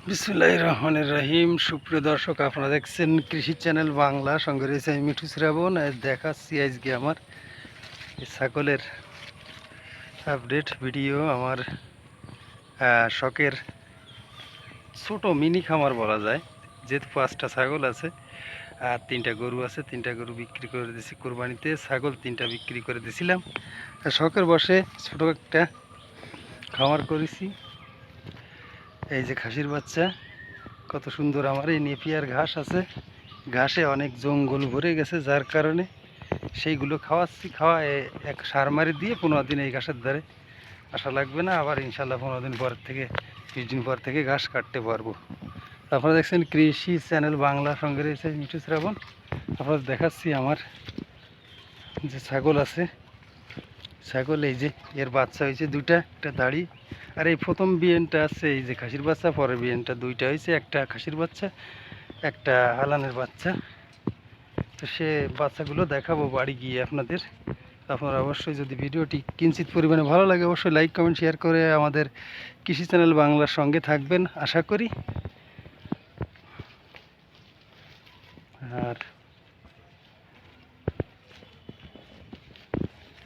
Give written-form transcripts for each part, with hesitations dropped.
বিসমিল্লাহির রহমানির রহিম। সুপ্রিয় দর্শক, আপনারা দেখছেন কৃষি চ্যানেল বাংলা। সঙ্গে রয়েছে আমি মিঠু শ্রাবণ। দেখাচ্ছি আজকে আমার এই ছাগলের আপডেট ভিডিও। আমার শখের ছোট মিনি খামার বলা যায়, যেহেতু 5টা ছাগল আছে আর 3টা গরু আছে। 3টা গরু বিক্রি করে দিয়েছি কোরবানিতে, ছাগল 3টা বিক্রি করে দিয়েছিলাম। শখের বসে ছোট একটা খামার করেছি। এই যে খাসির বাচ্চা, কত সুন্দর আমার এই নেপিয়ার ঘাস আছে। ঘাসে অনেক জঙ্গল ভরে গেছে, যার কারণে সেইগুলো খাওয়াচ্ছি। এক সার মারি দিয়ে 15 দিন এই ঘাসের ধারে আসা লাগবে না। আবার ইনশাল্লাহ 15 দিন পর থেকে 20 দিন পর থেকে ঘাস কাটতে পারবো। আপনারা দেখছেন কৃষি চ্যানেল বাংলা, সঙ্গে রয়েছে মিঠু শ্রাবণ। আপনারা দেখাচ্ছি আমার যে ছাগল আছে। ছাগল এই যে এর বাচ্চা হয়েছে দুইটা, একটা দাড়ি। আর এই প্রথম বিয়েনটা আছে এই যে খাসির বাচ্চা, পরের বিয়েনটা দুইটা হয়েছে, একটা খাসির বাচ্চা একটা হালানের বাচ্চা। তো সে বাচ্চাগুলো দেখাবো বাড়ি গিয়ে আপনাদের। আপনারা অবশ্যই, যদি ভিডিওটি কিঞ্চিত পরিমাণে ভালো লাগে, অবশ্যই লাইক কমেন্ট শেয়ার করে আমাদের কৃষি চ্যানেল বাংলার সঙ্গে থাকবেন আশা করি। আর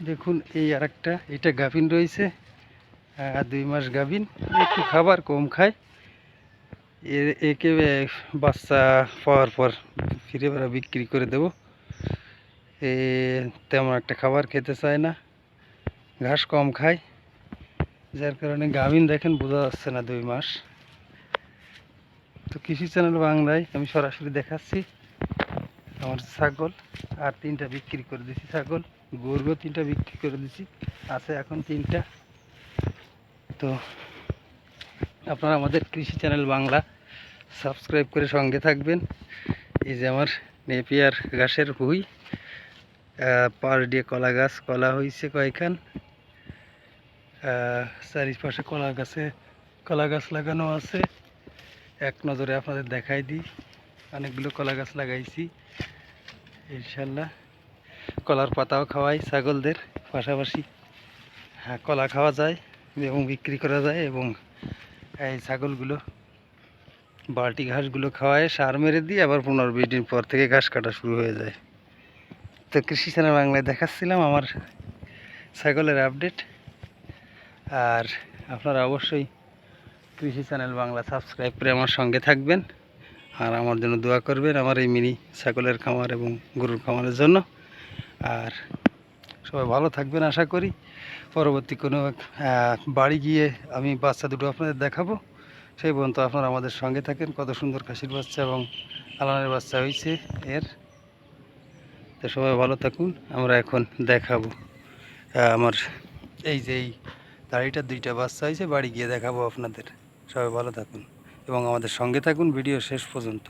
দেখুন এই আরেকটা, এটা গাভিন রয়েছে, 2 মাস গাভিন। একটু খাবার কম খায়। একে বাচ্চা পাওয়ার পর ফিরে বেড়া বিক্রি করে দেব। এ তেমন একটা খাবার খেতে চায় না, ঘাস কম খায়, যার কারণে গাভিন দেখেন বোঝা যাচ্ছে না 2 মাস। তো কৃষি চ্যানেল বাংলায় আমি সরাসরি দেখাচ্ছি আমার ছাগল। আর 3টা বিক্রি করে দিছি ছাগল। গরুও 3টা বিক্রি করে দিছি, আছে এখন 3টা। তো আপনারা আমাদের কৃষি চ্যানেল বাংলা সাবস্ক্রাইব করে সঙ্গে থাকবেন। এই যে আমার নেপিয়ার ঘাসের ভুঁই, পাশ দিয়ে কলা গাছ, কলা হয়েছে কয়েকখান। চারিপাশে কলা গাছ লাগানো আছে। এক নজরে আপনাদের দেখাই দিই, অনেকগুলো কলা গাছ লাগাইছি ইনশাল্লাহ। কলার পাতাও খাওয়াই ছাগলদের, পাশাপাশি কলা খাওয়া যায় এবং বিক্রি করা যায়। এবং এই ছাগলগুলো বালতি ঘাসগুলো খাওয়ায় সার মেরে দিয়ে আবার 15-20 দিন পর থেকে ঘাস কাটা শুরু হয়ে যায়। তো কৃষি চ্যানেল বাংলায় দেখাচ্ছিলাম আমার ছাগলের আপডেট। আর আপনারা অবশ্যই কৃষি চ্যানেল বাংলা সাবস্ক্রাইব করে আমার সঙ্গে থাকবেন আর আমার জন্য দোয়া করবেন, আমার এই মিনি ছাগলের খামার এবং গরুর খামারের জন্য। আর সবাই ভালো থাকবেন আশা করি। পরবর্তী কোনো বাড়ি গিয়ে আমি বাচ্চা দুটো আপনাদের দেখাবো। সেই পর্যন্ত আপনারা আমাদের সঙ্গে থাকেন। কত সুন্দর খাসির বাচ্চা এবং আলানের বাচ্চা হয়েছে এর। তো সবাই ভালো থাকুন। আমরা এখন দেখাবো আমার এই যে এই দাড়িটা 2টা বাচ্চা হয়েছে, বাড়ি গিয়ে দেখাবো আপনাদের। সবাই ভালো থাকুন এবং আমাদের সঙ্গে থাকুন ভিডিও শেষ পর্যন্ত।